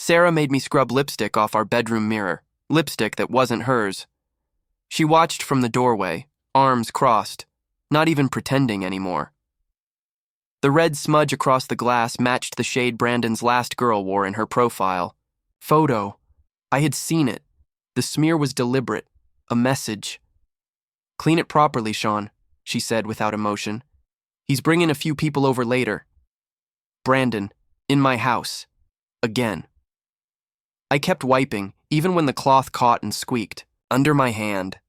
Sarah made me scrub lipstick off our bedroom mirror, lipstick that wasn't hers. She watched from the doorway, arms crossed, not even pretending anymore. The red smudge across the glass matched the shade Brandon's last girl wore in her profile. Photo. I had seen it. The smear was deliberate. A message. "Clean it properly, Sean," she said without emotion. "He's bringing a few people over later." Brandon, in my house. Again. I kept wiping, even when the cloth caught and squeaked, under my hand.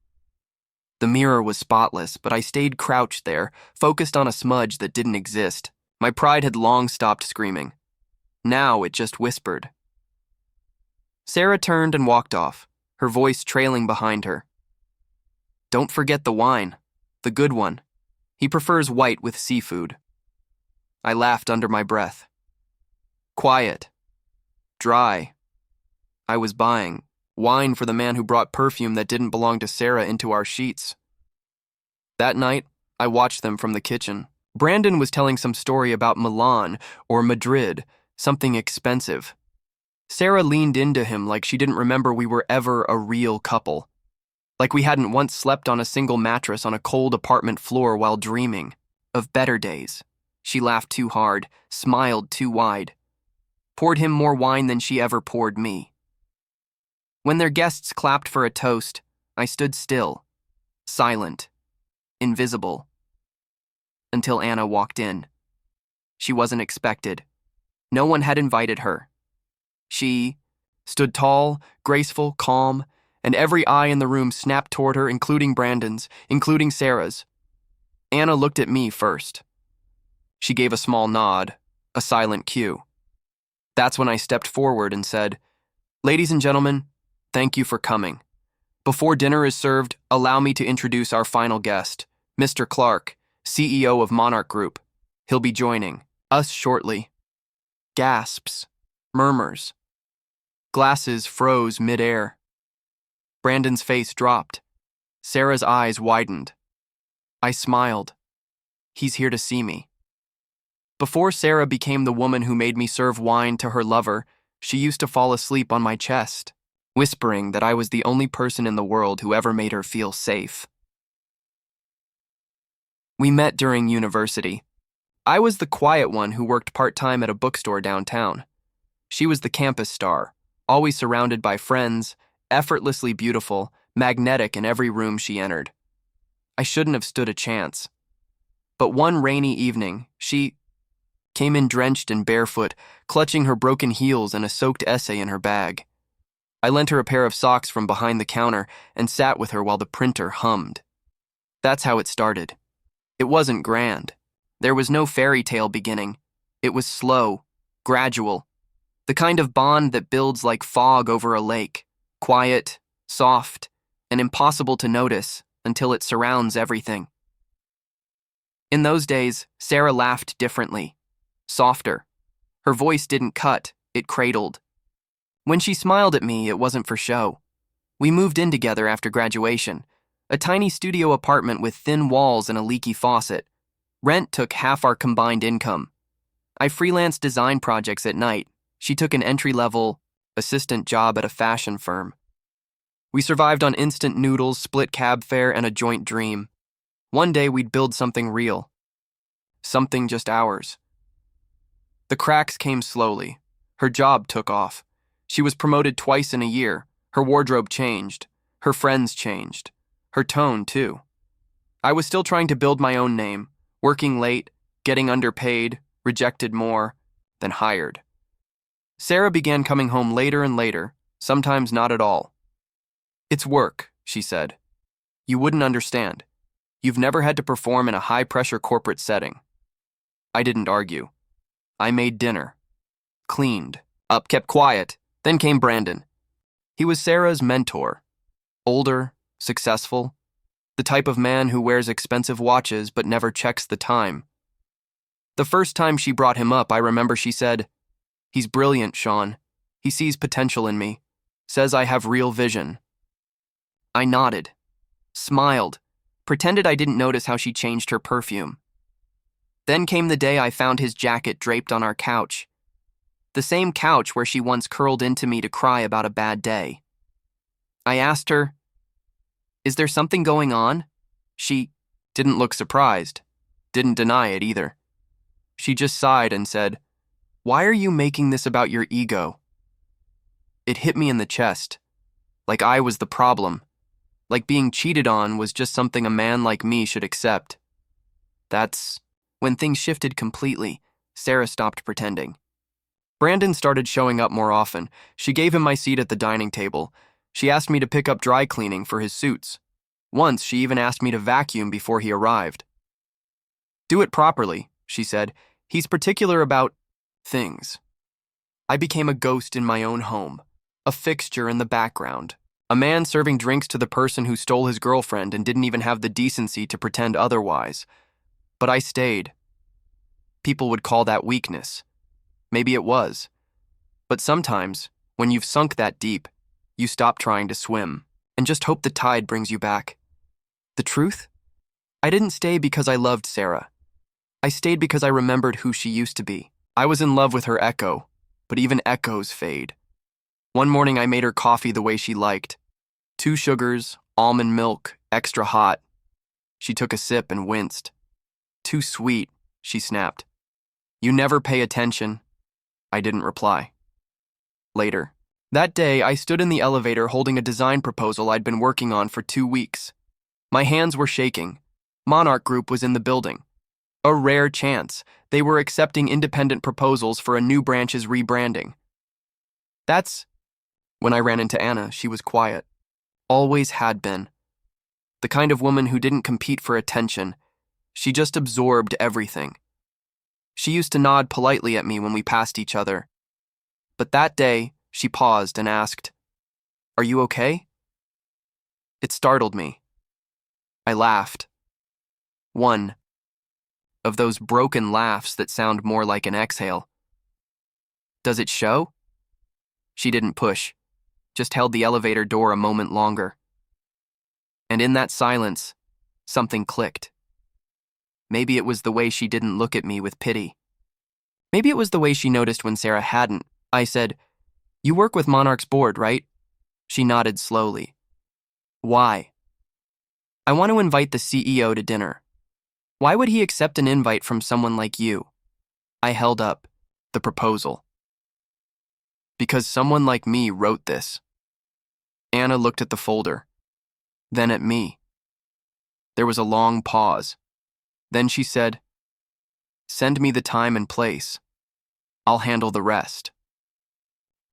The mirror was spotless, but I stayed crouched there, focused on a smudge that didn't exist. My pride had long stopped screaming. Now it just whispered. Sarah turned and walked off, her voice trailing behind her. "Don't forget the wine, the good one. He prefers white with seafood." I laughed under my breath. Quiet. Dry. I was buying wine for the man who brought perfume that didn't belong to Sarah into our sheets. That night, I watched them from the kitchen. Brandon was telling some story about Milan or Madrid, something expensive. Sarah leaned into him like she didn't remember we were ever a real couple. Like we hadn't once slept on a single mattress on a cold apartment floor while dreaming of better days. She laughed too hard, smiled too wide, poured him more wine than she ever poured me. When their guests clapped for a toast, I stood still, silent, invisible, until Anna walked in. She wasn't expected. No one had invited her. She stood tall, graceful, calm, and every eye in the room snapped toward her, including Brandon's, including Sarah's. Anna looked at me first. She gave a small nod, a silent cue. That's when I stepped forward and said, "Ladies and gentlemen, thank you for coming. Before dinner is served, allow me to introduce our final guest, Mr. Clark, CEO of Monarch Group. He'll be joining us shortly." Gasps, murmurs. Glasses froze mid-air. Brandon's face dropped. Sarah's eyes widened. I smiled. He's here to see me. Before Sarah became the woman who made me serve wine to her lover, she used to fall asleep on my chest, whispering that I was the only person in the world who ever made her feel safe. We met during university. I was the quiet one who worked part-time at a bookstore downtown. She was the campus star, always surrounded by friends, effortlessly beautiful, magnetic in every room she entered. I shouldn't have stood a chance. But one rainy evening, she came in drenched and barefoot, clutching her broken heels and a soaked essay in her bag. I lent her a pair of socks from behind the counter and sat with her while the printer hummed. That's how it started. It wasn't grand. There was no fairy tale beginning. It was slow, gradual, the kind of bond that builds like fog over a lake, quiet, soft, and impossible to notice until it surrounds everything. In those days, Sarah laughed differently, softer. Her voice didn't cut, it cradled. When she smiled at me, it wasn't for show. We moved in together after graduation, a tiny studio apartment with thin walls and a leaky faucet. Rent took half our combined income. I freelanced design projects at night. She took an entry-level assistant job at a fashion firm. We survived on instant noodles, split cab fare, and a joint dream. One day we'd build something real. Something just ours. The cracks came slowly. Her job took off. She was promoted twice in a year. Her wardrobe changed. Her friends changed. Her tone, too. I was still trying to build my own name, working late, getting underpaid, rejected more, then hired. Sarah began coming home later and later, sometimes not at all. "It's work," she said. "You wouldn't understand. You've never had to perform in a high-pressure corporate setting." I didn't argue. I made dinner, cleaned, up, kept quiet. Then came Brandon. He was Sarah's mentor. Older, successful, the type of man who wears expensive watches but never checks the time. The first time she brought him up, I remember she said, "He's brilliant, Sean. He sees potential in me. Says I have real vision." I nodded, smiled, pretended I didn't notice how she changed her perfume. Then came the day I found his jacket draped on our couch. the same couch where she once curled into me to cry about a bad day. I asked her, "Is there something going on?" She didn't look surprised, didn't deny it either. She just sighed and said, "Why are you making this about your ego?" It hit me in the chest, like I was the problem, like being cheated on was just something a man like me should accept. That's when things shifted completely. Sarah stopped pretending. Brandon started showing up more often. She gave him my seat at the dining table. She asked me to pick up dry cleaning for his suits. Once, she even asked me to vacuum before he arrived. "Do it properly," she said. "He's particular about things." I became a ghost in my own home, a fixture in the background, a man serving drinks to the person who stole his girlfriend and didn't even have the decency to pretend otherwise. But I stayed. People would call that weakness. Maybe it was. But sometimes, when you've sunk that deep, you stop trying to swim and just hope the tide brings you back. The truth? I didn't stay because I loved Sarah. I stayed because I remembered who she used to be. I was in love with her echo, but even echoes fade. One morning I made her coffee the way she liked. 2 sugars, almond milk, extra hot. She took a sip and winced. "Too sweet," she snapped. "You never pay attention." I didn't reply. Later. That day, I stood in the elevator holding a design proposal I'd been working on for 2 weeks. My hands were shaking. Monarch Group was in the building. A rare chance. They were accepting independent proposals for a new branch's rebranding. That's when I ran into Anna. She was quiet. Always had been. The kind of woman who didn't compete for attention. She just absorbed everything. She used to nod politely at me when we passed each other. But that day, she paused and asked, "Are you okay?" It startled me. I laughed. One of those broken laughs that sound more like an exhale. "Does it show?" She didn't push, just held the elevator door a moment longer. And in that silence, something clicked. Maybe it was the way she didn't look at me with pity. Maybe it was the way she noticed when Sarah hadn't. I said, "You work with Monarch's board, right?" She nodded slowly. "Why?" "I want to invite the CEO to dinner." "Why would he accept an invite from someone like you?" I held up the proposal. "Because someone like me wrote this." Anna looked at the folder, then at me. There was a long pause. Then she said, "Send me the time and place. I'll handle the rest."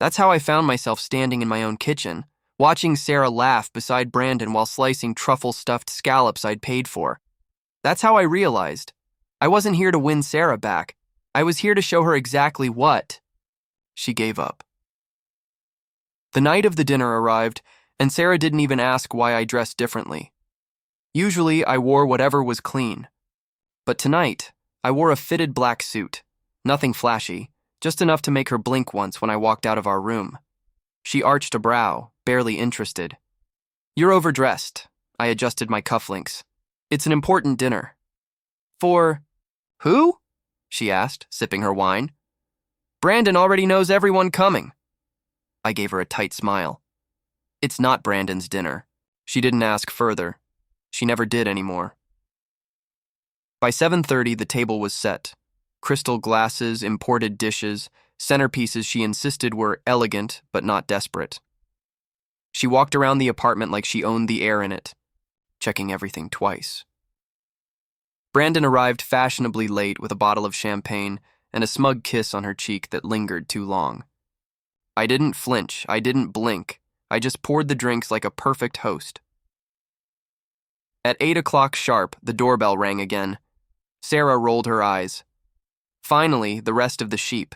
That's how I found myself standing in my own kitchen, watching Sarah laugh beside Brandon while slicing truffle-stuffed scallops I'd paid for. That's how I realized I wasn't here to win Sarah back. I was here to show her exactly what. She gave up. The night of the dinner arrived, and Sarah didn't even ask why I dressed differently. Usually, I wore whatever was clean. But tonight, I wore a fitted black suit. Nothing flashy, just enough to make her blink once when I walked out of our room. She arched a brow, barely interested. "You're overdressed." I adjusted my cufflinks. "It's an important dinner." "For who?" she asked, sipping her wine. "Brandon already knows everyone coming." I gave her a tight smile. "It's not Brandon's dinner." She didn't ask further. She never did anymore. By 7:30, the table was set. Crystal glasses, imported dishes, centerpieces she insisted were elegant but not desperate. She walked around the apartment like she owned the air in it, checking everything twice. Brandon arrived fashionably late with a bottle of champagne and a smug kiss on her cheek that lingered too long. I didn't flinch, I didn't blink, I just poured the drinks like a perfect host. At 8 o'clock sharp, the doorbell rang again. Sarah rolled her eyes. Finally, the rest of the sheep.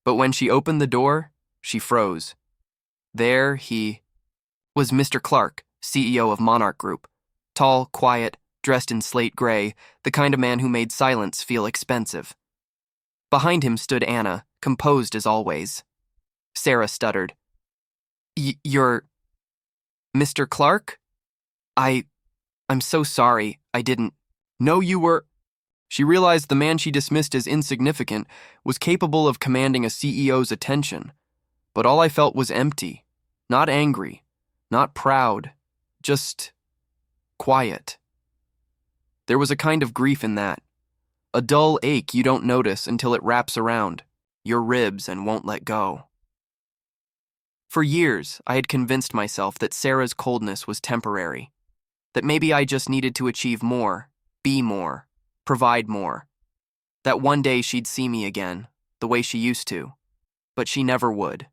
But when she opened the door, she froze. There he was, Mr. Clark, CEO of Monarch Group. Tall, quiet, dressed in slate gray, the kind of man who made silence feel expensive. Behind him stood Anna, composed as always. Sarah stuttered. "You're Mr. Clark? I'm so sorry, I didn't know you were..." She realized the man she dismissed as insignificant was capable of commanding a CEO's attention. But all I felt was empty, not angry, not proud, just quiet. There was a kind of grief in that, a dull ache you don't notice until it wraps around your ribs and won't let go. For years, I had convinced myself that Sarah's coldness was temporary, that maybe I just needed to achieve more, be more, provide more, that one day she'd see me again, the way she used to, but she never would.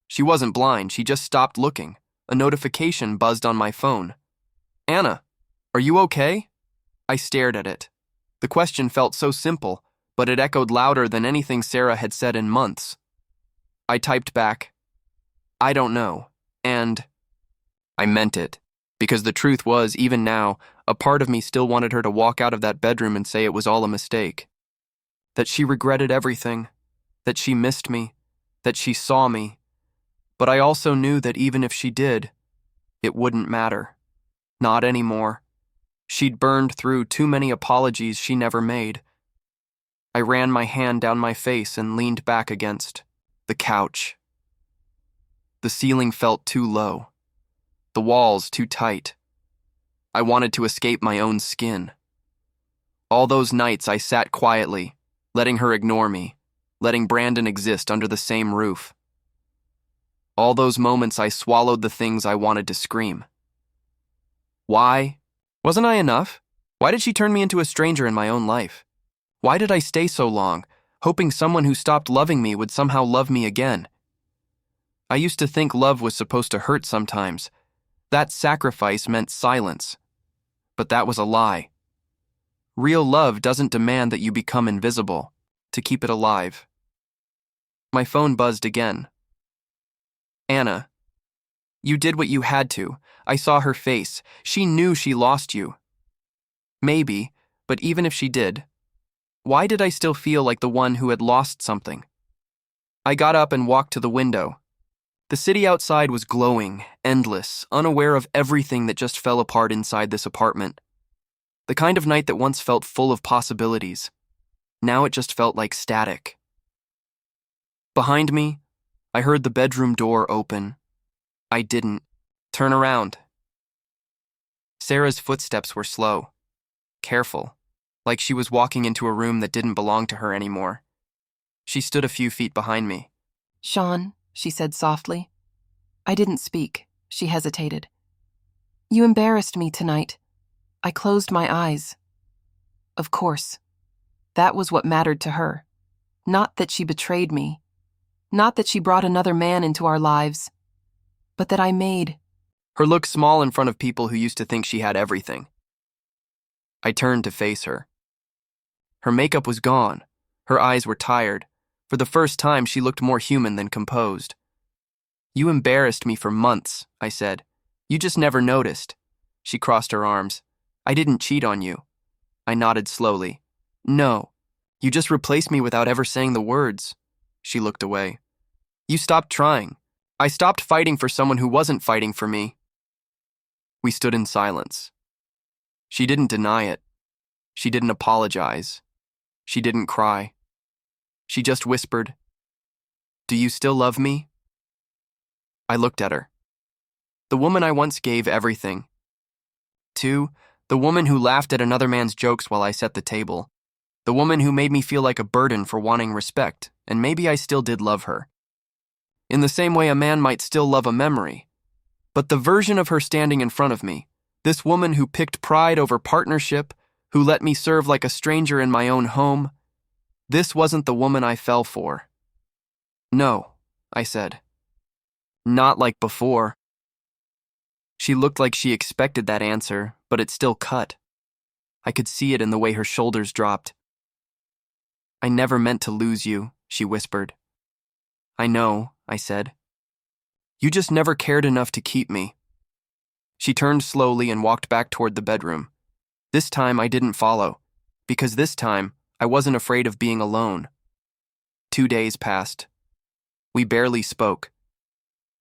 She wasn't blind, she just stopped looking. A notification buzzed on my phone. "Anna, are you okay?" I stared at it. The question felt so simple, but it echoed louder than anything Sarah had said in months. I typed back, "I don't know," and I meant it, because the truth was, even now, a part of me still wanted her to walk out of that bedroom and say it was all a mistake. That she regretted everything, that she missed me, that she saw me. But I also knew that even if she did, it wouldn't matter. Not anymore. She'd burned through too many apologies she never made. I ran my hand down my face and leaned back against the couch. The ceiling felt too low. The walls too tight. I wanted to escape my own skin. All those nights I sat quietly, letting her ignore me, letting Brandon exist under the same roof. All those moments I swallowed the things I wanted to scream. Why? Wasn't I enough? Why did she turn me into a stranger in my own life? Why did I stay so long, hoping someone who stopped loving me would somehow love me again? I used to think love was supposed to hurt sometimes. That sacrifice meant silence. But that was a lie. Real love doesn't demand that you become invisible to keep it alive. My phone buzzed again. "Anna, you did what you had to. I saw her face. She knew she lost you." Maybe, but even if she did, why did I still feel like the one who had lost something? I got up and walked to the window. The city outside was glowing, endless, unaware of everything that just fell apart inside this apartment. The kind of night that once felt full of possibilities. Now it just felt like static. Behind me, I heard the bedroom door open. I didn't turn around. Sarah's footsteps were slow, careful, like she was walking into a room that didn't belong to her anymore. She stood a few feet behind me. "Sean," she said softly. I didn't speak. She hesitated. "You embarrassed me tonight." I closed my eyes. Of course. That was what mattered to her. Not that she betrayed me. Not that she brought another man into our lives. But that I made. Her look small in front of people who used to think she had everything. I turned to face her. Her makeup was gone. Her eyes were tired. For the first time, she looked more human than composed. "You embarrassed me for months," I said. "You just never noticed." She crossed her arms. "I didn't cheat on you." I nodded slowly. "No, you just replaced me without ever saying the words." She looked away. "You stopped trying. I stopped fighting for someone who wasn't fighting for me." We stood in silence. She didn't deny it. She didn't apologize. She didn't cry. She just whispered, "Do you still love me?" I looked at her. The woman I once gave everything to, the woman who laughed at another man's jokes while I set the table, the woman who made me feel like a burden for wanting respect, and maybe I still did love her. In the same way a man might still love a memory. But the version of her standing in front of me, this woman who picked pride over partnership, who let me serve like a stranger in my own home, this wasn't the woman I fell for. "No," I said. "Not like before." She looked like she expected that answer, but it still cut. I could see it in the way her shoulders dropped. "I never meant to lose you," she whispered. "I know," I said. "You just never cared enough to keep me." She turned slowly and walked back toward the bedroom. This time I didn't follow, because this time I wasn't afraid of being alone. 2 days passed. We barely spoke.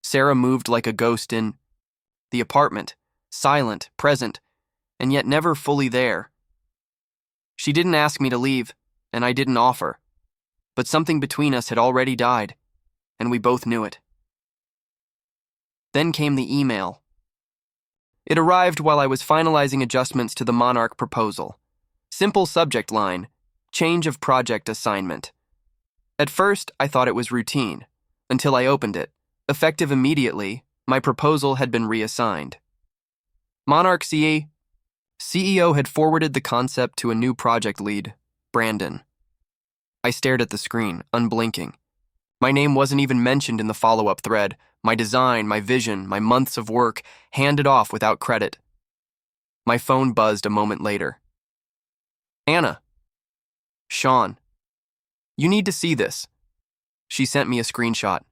Sarah moved like a ghost in the apartment, silent, present, and yet never fully there. She didn't ask me to leave, and I didn't offer. But something between us had already died, and we both knew it. Then came the email. It arrived while I was finalizing adjustments to the Monarch proposal. Simple subject line, change of project assignment. At first, I thought it was routine, until I opened it. Effective immediately, my proposal had been reassigned. Monarch CEO had forwarded the concept to a new project lead, Brandon. I stared at the screen, unblinking. My name wasn't even mentioned in the follow-up thread. My design, my vision, my months of work, handed off without credit. My phone buzzed a moment later. Anna. Sean. You need to see this. She sent me a screenshot.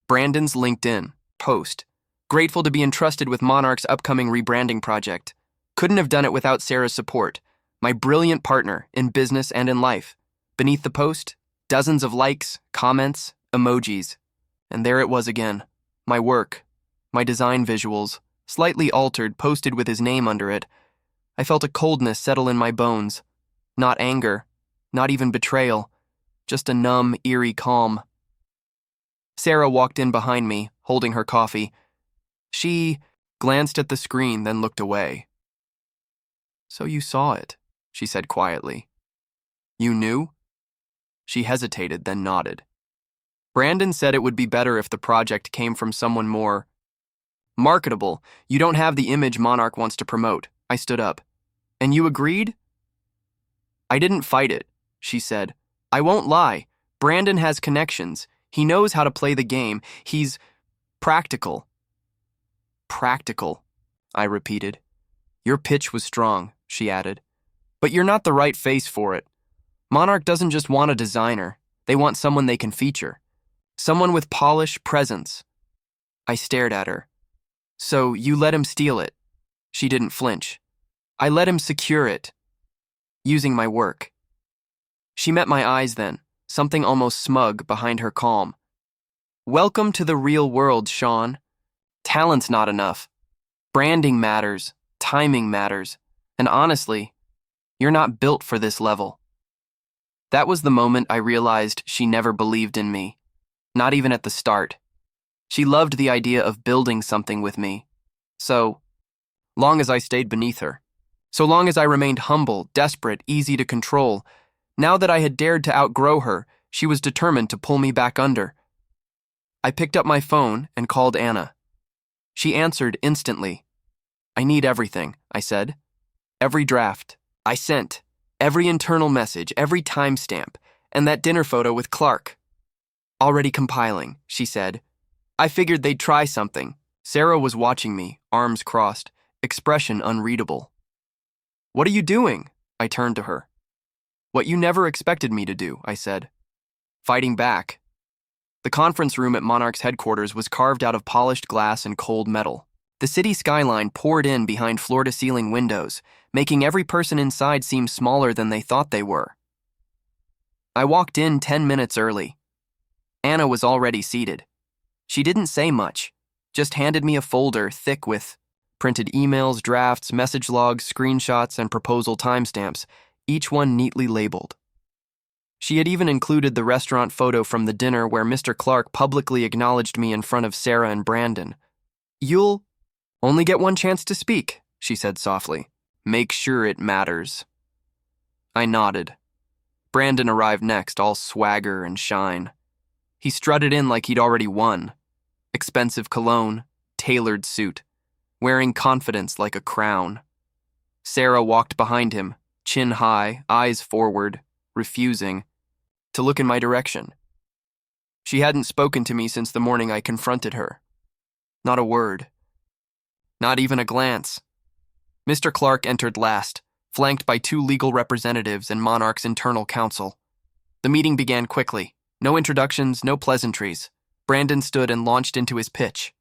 Brandon's LinkedIn post. Grateful to be entrusted with Monarch's upcoming rebranding project. Couldn't have done it without Sarah's support, my brilliant partner in business and in life. Beneath the post, dozens of likes, comments, emojis. And there it was again. My work, my design visuals, slightly altered, posted with his name under it. I felt a coldness settle in my bones. Not anger, not even betrayal, just a numb, eerie calm. Sarah walked in behind me, holding her coffee. She glanced at the screen, then looked away. So you saw it, she said quietly. You knew? She hesitated, then nodded. Brandon said it would be better if the project came from someone more marketable. You don't have the image Monarch wants to promote. I stood up. And you agreed? I didn't fight it, she said. I won't lie. Brandon has connections. He knows how to play the game. He's practical. Practical, I repeated. Your pitch was strong, she added. But you're not the right face for it. Monarch doesn't just want a designer. They want someone they can feature. Someone with polish, presence. I stared at her. So you let him steal it. She didn't flinch. I let him secure it. Using my work. She met my eyes then, something almost smug behind her calm. Welcome to the real world, Sean. Talent's not enough. Branding matters. Timing matters. And honestly, you're not built for this level. That was the moment I realized she never believed in me. Not even at the start. She loved the idea of building something with me. So long as I stayed beneath her. So long as I remained humble, desperate, easy to control. Now that I had dared to outgrow her, she was determined to pull me back under. I picked up my phone and called Anna. She answered instantly. I need everything, I said. Every draft I sent, every internal message, every timestamp, and that dinner photo with Clark. Already compiling, she said. I figured they'd try something. Sarah was watching me, arms crossed, expression unreadable. What are you doing? I turned to her. What you never expected me to do, I said. Fighting back. The conference room at Monarch's headquarters was carved out of polished glass and cold metal. The city skyline poured in behind floor-to-ceiling windows, making every person inside seem smaller than they thought they were. I walked in 10 minutes early. Anna was already seated. She didn't say much, just handed me a folder thick with printed emails, drafts, message logs, screenshots, and proposal timestamps, each one neatly labeled. She had even included the restaurant photo from the dinner where Mr. Clark publicly acknowledged me in front of Sarah and Brandon. You'll only get one chance to speak, she said softly. Make sure it matters. I nodded. Brandon arrived next, all swagger and shine. He strutted in like he'd already won. Expensive cologne, tailored suit, wearing confidence like a crown. Sarah walked behind him, chin high, eyes forward, refusing to look in my direction. She hadn't spoken to me since the morning I confronted her. Not a word. Not even a glance. Mr. Clark entered last, flanked by 2 legal representatives and Monarch's internal counsel. The meeting began quickly. No introductions, no pleasantries. Brandon stood and launched into his pitch.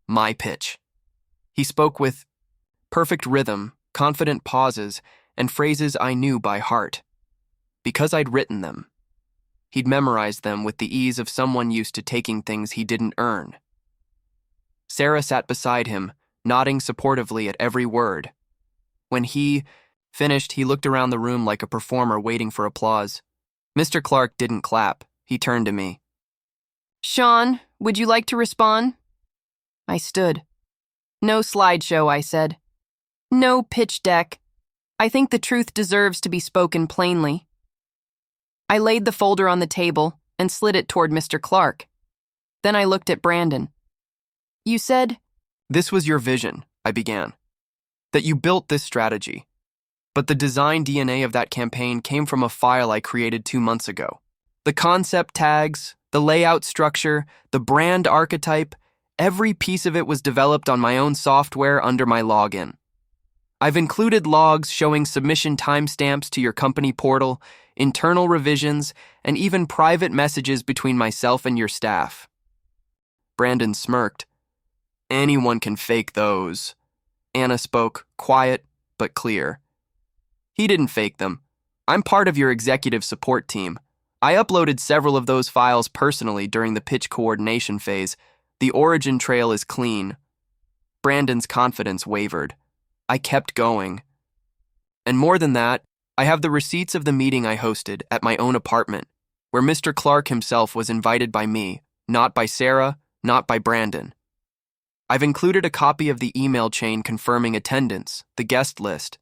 My pitch. He spoke with perfect rhythm, confident pauses, and phrases I knew by heart. Because I'd written them. He'd memorized them with the ease of someone used to taking things he didn't earn. Sarah sat beside him, nodding supportively at every word. When he Finished, he looked around the room like a performer waiting for applause. Mr. Clark didn't clap. He turned to me. Sean, would you like to respond? I stood. No slideshow, I said. No pitch deck. I think the truth deserves to be spoken plainly. I laid the folder on the table and slid it toward Mr. Clark. Then I looked at Brandon. You said, This was your vision, I began. That you built this strategy. But the design DNA of that campaign came from a file I created 2 months ago. The concept tags, the layout structure, the brand archetype, every piece of it was developed on my own software under my login. I've included logs showing submission timestamps to your company portal, internal revisions, and even private messages between myself and your staff. Brandon smirked. Anyone can fake those. Anna spoke, quiet but clear. He didn't fake them. I'm part of your executive support team. I uploaded several of those files personally during the pitch coordination phase. The origin trail is clean. Brandon's confidence wavered. I kept going. And more than that, I have the receipts of the meeting I hosted at my own apartment, where Mr. Clark himself was invited by me, not by Sarah, not by Brandon. I've included a copy of the email chain confirming attendance, the guest list,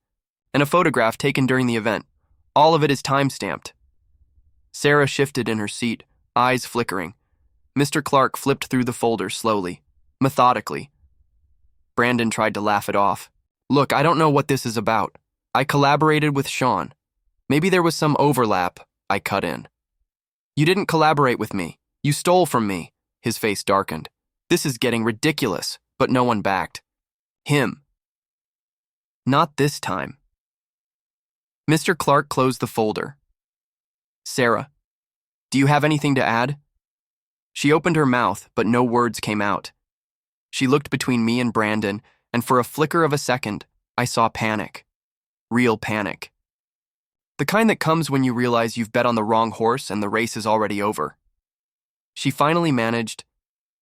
and a photograph taken during the event. All of it is time-stamped. Sarah shifted in her seat, eyes flickering. Mr. Clark flipped through the folder slowly, methodically. Brandon tried to laugh it off. Look, I don't know what this is about. I collaborated with Sean. Maybe there was some overlap, I cut in. You didn't collaborate with me. You stole from me. His face darkened. This is getting ridiculous, but no one backed. Him. Not this time. Mr. Clark closed the folder. Sarah, do you have anything to add? She opened her mouth, but no words came out. She looked between me and Brandon, and for a flicker of a second, I saw panic. Real panic. The kind that comes when you realize you've bet on the wrong horse and the race is already over. She finally managed.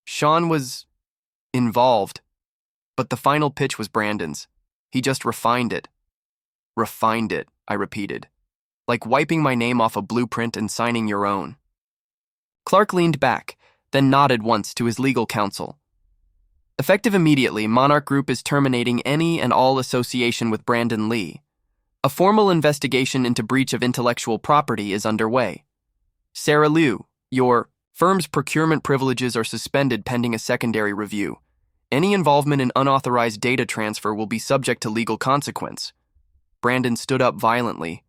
Sean was involved, but the final pitch was Brandon's. He just refined it. Refined it, I repeated. Like wiping my name off a blueprint and signing your own. Clark leaned back, then nodded once to his legal counsel. Effective immediately, Monarch Group is terminating any and all association with Brandon Lee. A formal investigation into breach of intellectual property is underway. Sarah Liu, your firm's procurement privileges are suspended pending a secondary review. Any involvement in unauthorized data transfer will be subject to legal consequence. Brandon stood up violently.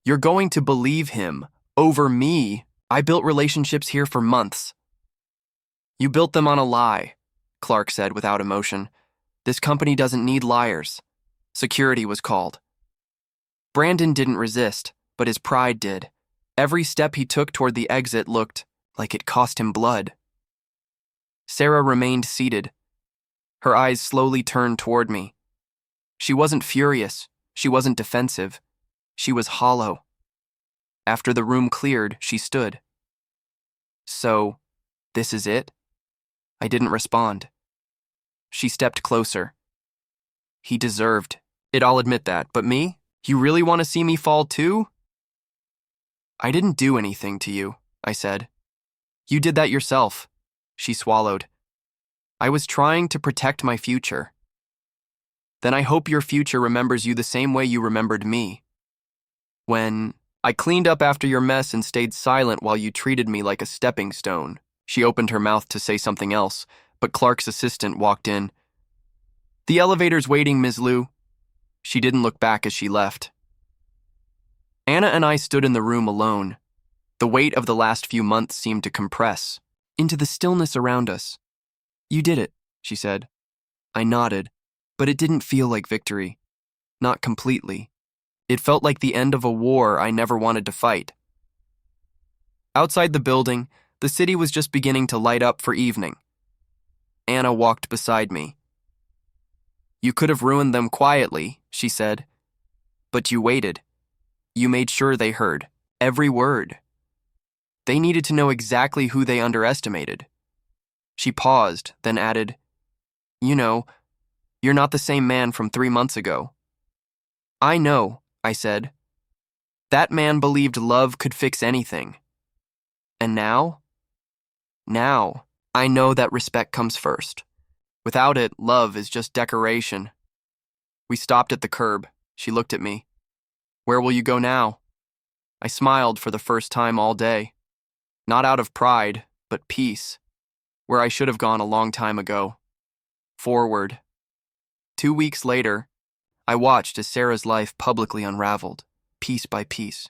You're going to believe him. Over me. I built relationships here for months. You built them on a lie, Clark said without emotion. This company doesn't need liars. Security was called. Brandon didn't resist, but his pride did. Every step he took toward the exit looked like it cost him blood. Sarah remained seated. Her eyes slowly turned toward me. She wasn't furious. She wasn't defensive. She was hollow. After the room cleared, she stood. So, this is it? I didn't respond. She stepped closer. He deserved it, I'll admit that, but me? You really want to see me fall too? I didn't do anything to you, I said. You did that yourself. She swallowed. I was trying to protect my future. Then I hope your future remembers you the same way you remembered me. When I cleaned up after your mess and stayed silent while you treated me like a stepping stone. She opened her mouth to say something else, but Clark's assistant walked in. The elevator's waiting, Ms. Liu. She didn't look back as she left. Anna and I stood in the room alone. The weight of the last few months seemed to compress into the stillness around us. You did it, she said. I nodded, but it didn't feel like victory. Not completely. It felt like the end of a war I never wanted to fight. Outside the building, the city was just beginning to light up for evening. Anna walked beside me. You could have ruined them quietly, she said. But you waited. You made sure they heard every word. They needed to know exactly who they underestimated. She paused, then added, You know, you're not the same man from 3 months ago. I know, I said. That man believed love could fix anything. And now? Now, I know that respect comes first. Without it, love is just decoration. We stopped at the curb. She looked at me. Where will you go now? I smiled for the first time all day. Not out of pride, but peace. Where I should have gone a long time ago. Forward. 2 weeks later, I watched as Sarah's life publicly unraveled, piece by piece.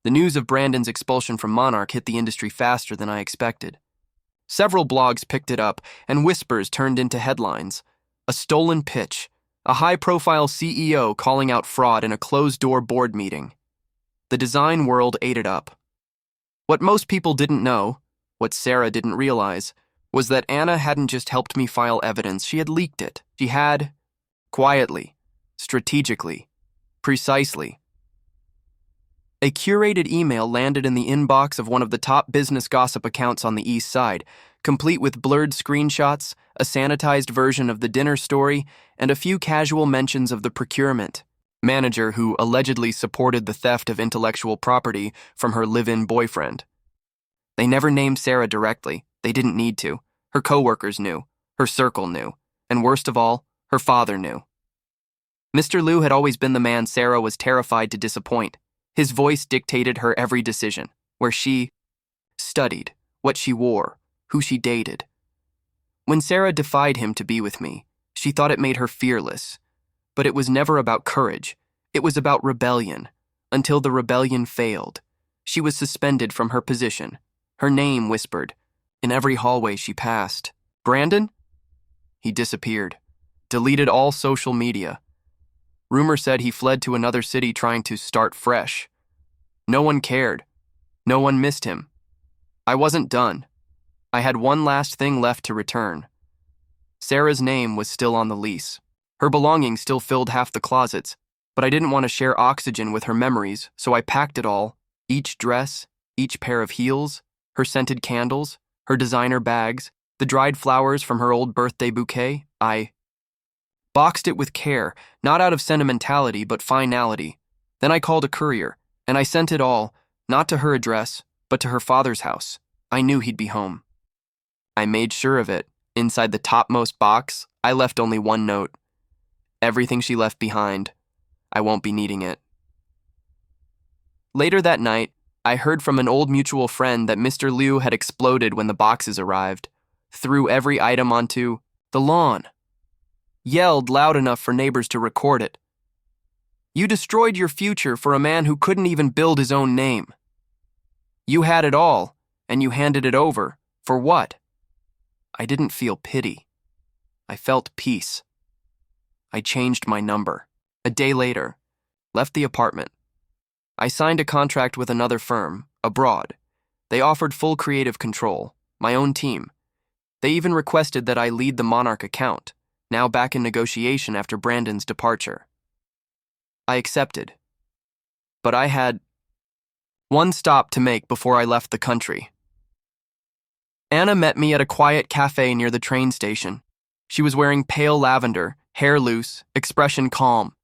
The news of Brandon's expulsion from Monarch hit the industry faster than I expected. Several blogs picked it up, and whispers turned into headlines. A stolen pitch, a high-profile CEO calling out fraud in a closed-door board meeting. The design world ate it up. What most people didn't know, what Sarah didn't realize, was that Anna hadn't just helped me file evidence, she had leaked it. She had, quietly, strategically, precisely. A curated email landed in the inbox of one of the top business gossip accounts on the East Side, complete with blurred screenshots, a sanitized version of the dinner story, and a few casual mentions of the procurement manager who allegedly supported the theft of intellectual property from her live-in boyfriend. They never named Sarah directly. They didn't need to. Her coworkers knew. Her circle knew. And worst of all, her father knew. Mr. Liu had always been the man Sarah was terrified to disappoint. His voice dictated her every decision, where she studied, what she wore, who she dated. When Sarah defied him to be with me, she thought it made her fearless. But it was never about courage. It was about rebellion. Until the rebellion failed, she was suspended from her position. Her name whispered in every hallway she passed. Brandon? He disappeared, deleted all social media. Rumor said he fled to another city trying to start fresh. No one cared. No one missed him. I wasn't done. I had one last thing left to return. Sarah's name was still on the lease. Her belongings still filled half the closets, but I didn't want to share oxygen with her memories, so I packed it all, each dress, each pair of heels, her scented candles, her designer bags, the dried flowers from her old birthday bouquet. I boxed it with care, not out of sentimentality, but finality. Then I called a courier, and I sent it all, not to her address, but to her father's house. I knew he'd be home. I made sure of it. Inside the topmost box, I left only one note. Everything she left behind, I won't be needing it. Later that night, I heard from an old mutual friend that Mr. Liu had exploded when the boxes arrived, threw every item onto the lawn, yelled loud enough for neighbors to record it. You destroyed your future for a man who couldn't even build his own name. You had it all, and you handed it over. For what? I didn't feel pity. I felt peace. I changed my number. A day later, left the apartment. I signed a contract with another firm, abroad. They offered full creative control, my own team. They even requested that I lead the Monarch account, now back in negotiation after Brandon's departure. I accepted. But I had one stop to make before I left the country. Anna met me at a quiet cafe near the train station. She was wearing pale lavender, hair loose, expression calm.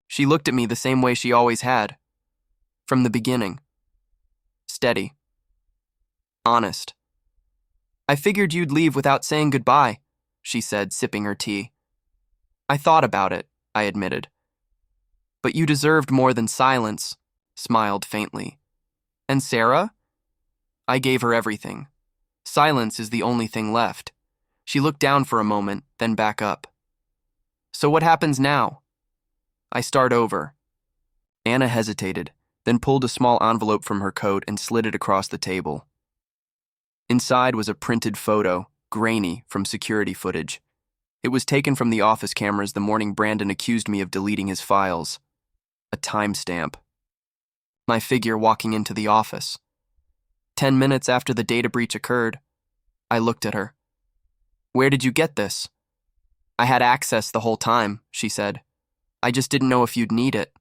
She looked at me the same way she always had. From the beginning. Steady. Honest. I figured you'd leave without saying goodbye, she said, sipping her tea. I thought about it, I admitted. But you deserved more than silence, smiled faintly. And Sarah? I gave her everything. Silence is the only thing left. She looked down for a moment, then back up. So what happens now? I start over. Anna hesitated, then pulled a small envelope from her coat and slid it across the table. Inside was a printed photo, grainy, from security footage. It was taken from the office cameras the morning Brandon accused me of deleting his files. A timestamp. My figure walking into the office. 10 minutes after the data breach occurred, I looked at her. Where did you get this? I had access the whole time, she said. I just didn't know if you'd need it.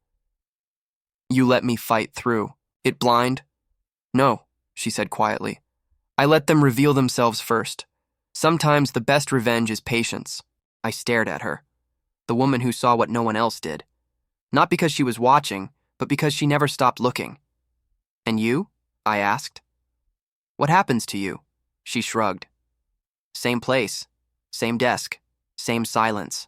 You let me fight through. It blind? No, she said quietly. I let them reveal themselves first. Sometimes the best revenge is patience. I stared at her. The woman who saw what no one else did. Not because she was watching, but because she never stopped looking. And you? I asked. What happens to you? She shrugged. Same place, same desk, same silence.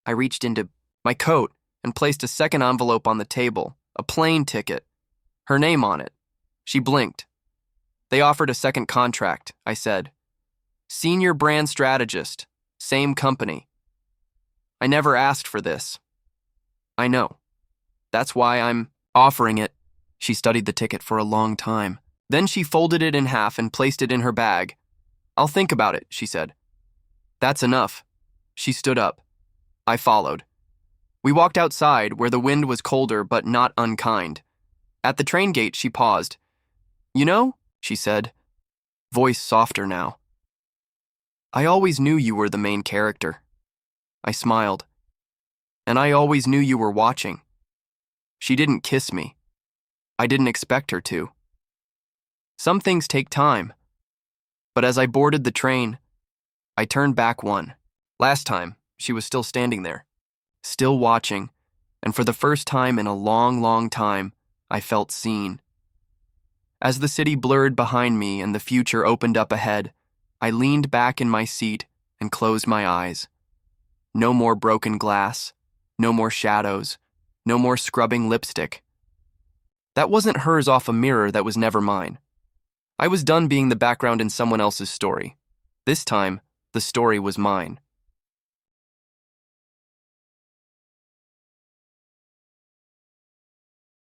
I reached into my coat and placed a second envelope on the table, a plane ticket. Her name on it. She blinked. They offered a second contract, I said. Senior brand strategist, same company. I never asked for this. I know. That's why I'm offering it. She studied the ticket for a long time. Then she folded it in half and placed it in her bag. I'll think about it, she said. That's enough. She stood up. I followed. We walked outside where the wind was colder but not unkind. At the train gate, she paused. You know, she said, voice softer now. I always knew you were the main character. I smiled. And I always knew you were watching. She didn't kiss me. I didn't expect her to. Some things take time. But as I boarded the train, I turned back one. Last time, she was still standing there, still watching, and for the first time in a long, long time, I felt seen. As the city blurred behind me and the future opened up ahead, I leaned back in my seat and closed my eyes. No more broken glass, no more shadows, no more scrubbing lipstick. That wasn't hers off a mirror that was never mine. I was done being the background in someone else's story. This time, the story was mine.